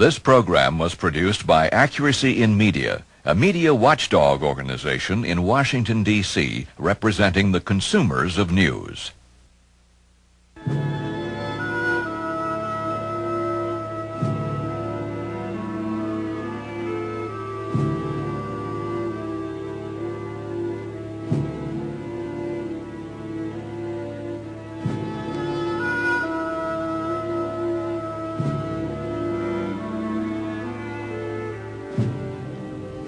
This program was produced by Accuracy in Media, a media watchdog organization in Washington, D.C., representing the consumers of news.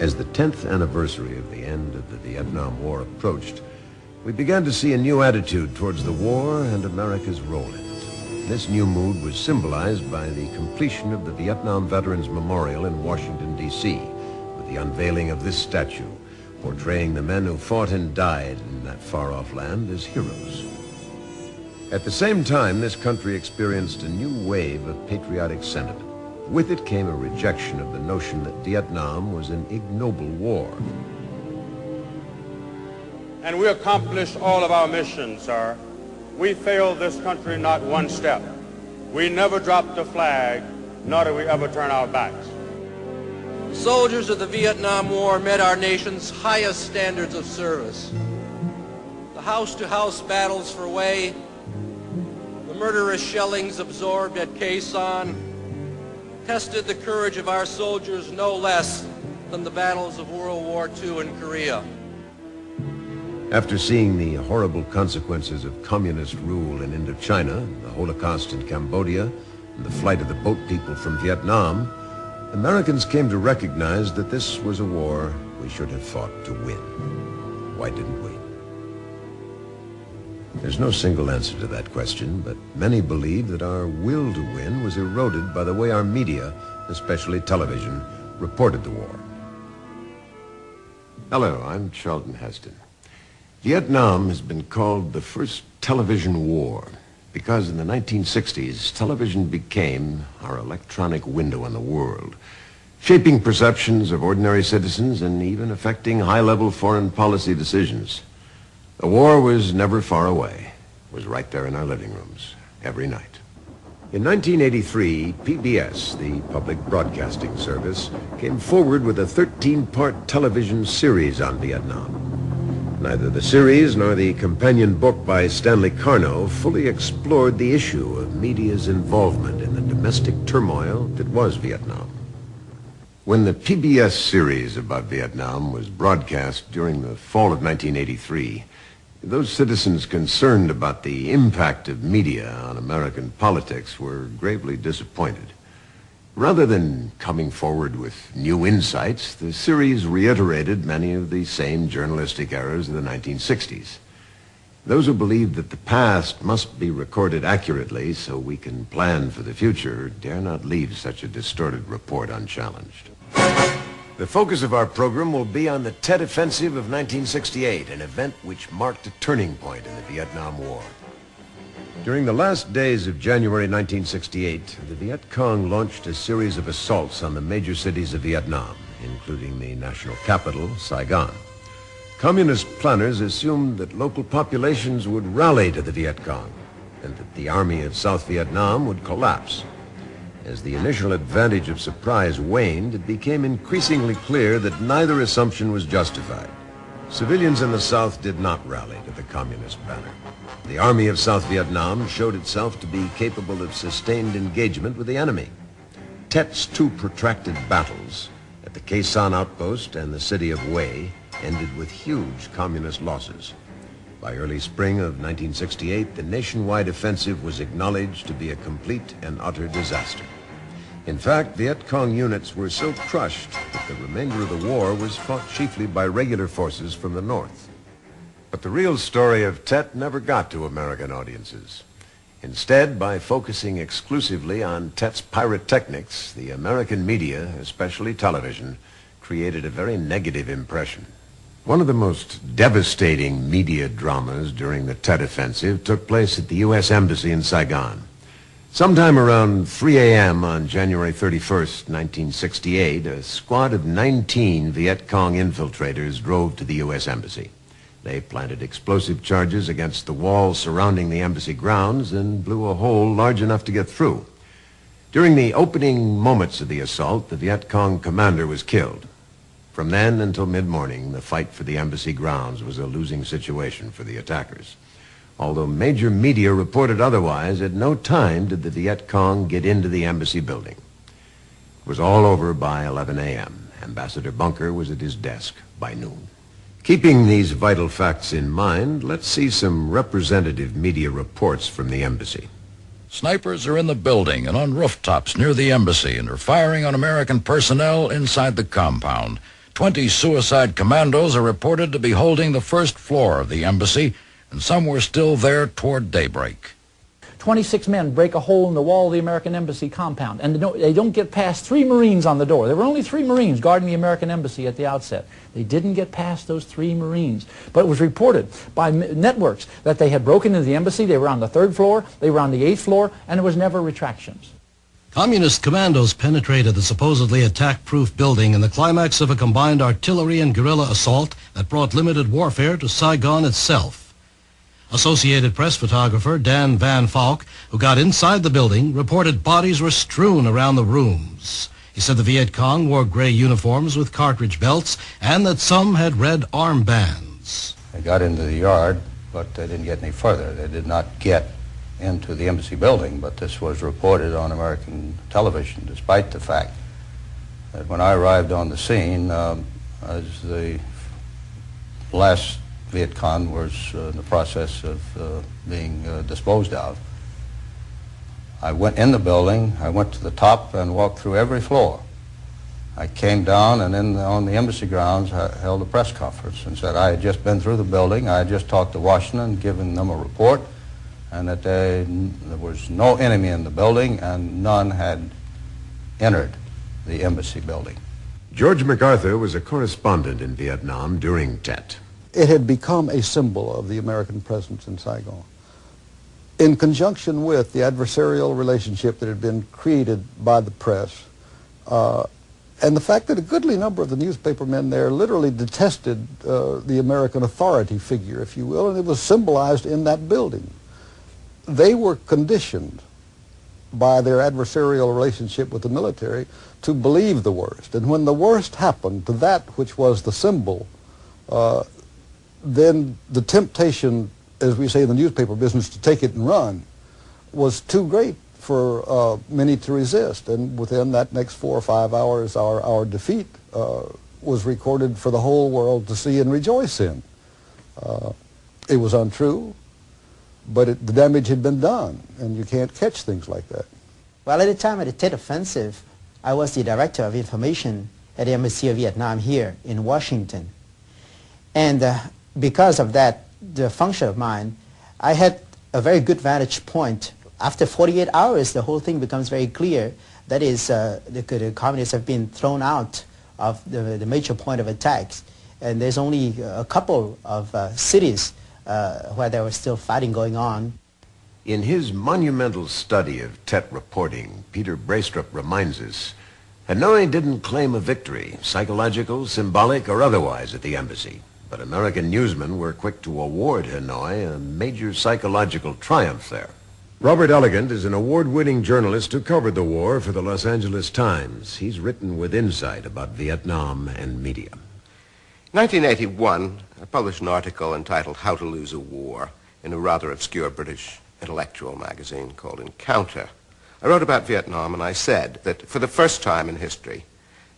As the 10th anniversary of the end of the Vietnam War approached, we began to see a new attitude towards the war and America's role in it. This new mood was symbolized by the completion of the Vietnam Veterans Memorial in Washington, D.C., with the unveiling of this statue, portraying the men who fought and died in that far-off land as heroes. At the same time, this country experienced a new wave of patriotic sentiment. With it came a rejection of the notion that Vietnam was an ignoble war. And we accomplished all of our missions, sir. We failed this country not one step. We never dropped the flag, nor did we ever turn our backs. Soldiers of the Vietnam War met our nation's highest standards of service. The house-to-house battles for Hue, the murderous shellings absorbed at Khe Sanh, tested the courage of our soldiers no less than the battles of World War II in Korea. After seeing the horrible consequences of communist rule in Indochina, the Holocaust in Cambodia, and the flight of the boat people from Vietnam, Americans came to recognize that this was a war we should have fought to win. Why didn't we? There's no single answer to that question, but many believe that our will to win was eroded by the way our media, especially television, reported the war. Hello, I'm Charlton Heston. Vietnam has been called the first television war because in the 1960s, television became our electronic window on the world, shaping perceptions of ordinary citizens and even affecting high-level foreign policy decisions. The war was never far away. It was right there in our living rooms, every night. In 1983, PBS, the Public Broadcasting Service, came forward with a 13-part television series on Vietnam. Neither the series nor the companion book by Stanley Carno fully explored the issue of media's involvement in the domestic turmoil that was Vietnam. When the PBS series about Vietnam was broadcast during the fall of 1983, those citizens concerned about the impact of media on American politics were gravely disappointed. Rather than coming forward with new insights, the series reiterated many of the same journalistic errors of the 1960s. Those who believe that the past must be recorded accurately so we can plan for the future dare not leave such a distorted report unchallenged. The focus of our program will be on the Tet Offensive of 1968, an event which marked a turning point in the Vietnam War. During the last days of January 1968, the Viet Cong launched a series of assaults on the major cities of Vietnam, including the national capital, Saigon. Communist planners assumed that local populations would rally to the Viet Cong and that the army of South Vietnam would collapse. As the initial advantage of surprise waned, it became increasingly clear that neither assumption was justified. Civilians in the South did not rally to the communist banner. The army of South Vietnam showed itself to be capable of sustained engagement with the enemy. Tet's two protracted battles at the Khe Sanh outpost and the city of Hue ended with huge communist losses. By early spring of 1968, the nationwide offensive was acknowledged to be a complete and utter disaster. In fact, Viet Cong units were so crushed that the remainder of the war was fought chiefly by regular forces from the north. But the real story of Tet never got to American audiences. Instead, by focusing exclusively on Tet's pyrotechnics, the American media, especially television, created a very negative impression. One of the most devastating media dramas during the Tet Offensive took place at the U.S. Embassy in Saigon. Sometime around 3 a.m. on January 31st, 1968, a squad of 19 Viet Cong infiltrators drove to the U.S. Embassy. They planted explosive charges against the walls surrounding the embassy grounds and blew a hole large enough to get through. During the opening moments of the assault, the Viet Cong commander was killed. From then until mid-morning, the fight for the embassy grounds was a losing situation for the attackers. Although major media reported otherwise, at no time did the Viet Cong get into the embassy building. It was all over by 11 a.m. Ambassador Bunker was at his desk by noon. Keeping these vital facts in mind, let's see some representative media reports from the embassy. Snipers are in the building and on rooftops near the embassy and are firing on American personnel inside the compound. 20 suicide commandos are reported to be holding the first floor of the embassy, and some were still there toward daybreak. 26 men break a hole in the wall of the American embassy compound, and they don't get past 3 Marines on the door. There were only 3 Marines guarding the American embassy at the outset. They didn't get past those 3 Marines. But it was reported by networks that they had broken into the embassy. They were on the 3rd floor, they were on the 8th floor, and there was never retractions. Communist commandos penetrated the supposedly attack-proof building in the climax of a combined artillery and guerrilla assault that brought limited warfare to Saigon itself. Associated Press photographer Dan Van Falk, who got inside the building, reported bodies were strewn around the rooms. He said the Viet Cong wore gray uniforms with cartridge belts and that some had red armbands. They got into the yard, but they didn't get any further. They did not get into the embassy building, but this was reported on American television, despite the fact that when I arrived on the scene, as the last Viet Cong was in the process of being disposed of, I went in the building, I went to the top and walked through every floor. I came down and on the embassy grounds I held a press conference and said I had just been through the building, I had just talked to Washington, given them a report, and that there was no enemy in the building and none had entered the embassy building. George MacArthur was a correspondent in Vietnam during Tet. It had become a symbol of the American presence in Saigon. In conjunction with the adversarial relationship that had been created by the press, and the fact that a goodly number of the newspaper men there literally detested the American authority figure, if you will, and it was symbolized in that building. They were conditioned by their adversarial relationship with the military to believe the worst. And when the worst happened to that which was the symbol, then the temptation, as we say in the newspaper business, to take it and run was too great for many to resist. And within that next 4 or 5 hours, our defeat was recorded for the whole world to see and rejoice in. It was untrue, but the damage had been done, and you can't catch things like that. Well, at the time of the Tet Offensive, I was the Director of Information at the Embassy of Vietnam here in Washington. And because of that, the function of mine, I had a very good vantage point. After 48 hours, the whole thing becomes very clear. That is, the communists have been thrown out of the major point of attacks. And there's only a couple of cities where there was still fighting going on. In his monumental study of Tet reporting, Peter Braestrup reminds us, Hanoi didn't claim a victory, psychological, symbolic, or otherwise, at the embassy. But American newsmen were quick to award Hanoi a major psychological triumph there. Robert Elegant is an award-winning journalist who covered the war for the Los Angeles Times. He's written with insight about Vietnam and media. In 1981, I published an article entitled How to Lose a War in a rather obscure British intellectual magazine called Encounter. I wrote about Vietnam and I said that for the first time in history,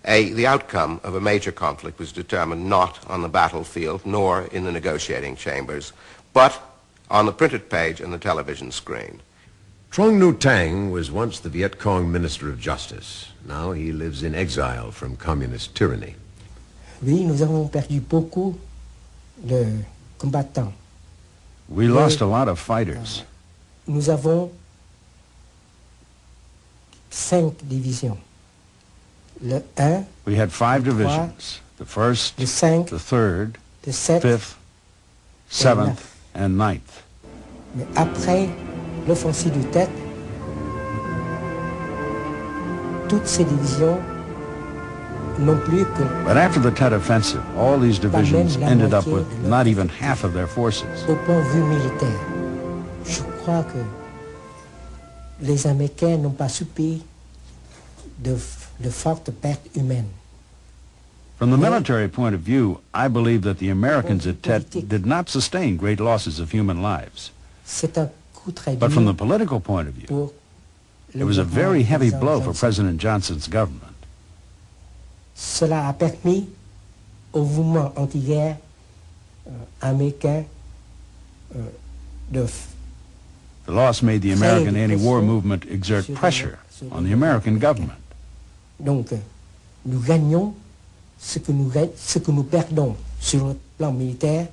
the outcome of a major conflict was determined not on the battlefield nor in the negotiating chambers, but on the printed page and the television screen. Trong Nhu Tang was once the Viet Cong Minister of Justice. Now he lives in exile from communist tyranny. Oui, nous avons perdu beaucoup de combattants. We lost a lot of fighters. Nous avons 5 divisions. Le 1, we had 5 divisions. The 1st, le 5, the 3rd, le 7, 5th, 7th, and 9th. Mais après l'offensive du Tet, toutes ces divisions n'ont plus que... But after the Tet Offensive, all these divisions ended up with not even half of their forces. Au point de vue militaire, je crois que les Américains n'ont pas subi de fortes pertes humaines. From the military point of view, I believe that the Americans at Tet did not sustain great losses of human lives. C'est un coup très But from the dur political point of view, pour it was a le very heavy président blow for Johnson. President Johnson's government. Cela a permis au mouvement anti-guerre américain de The loss made the American anti-war movement exert sur pressure on the American government. Donc, nous gagnons ce que nous perdons sur le plan militaire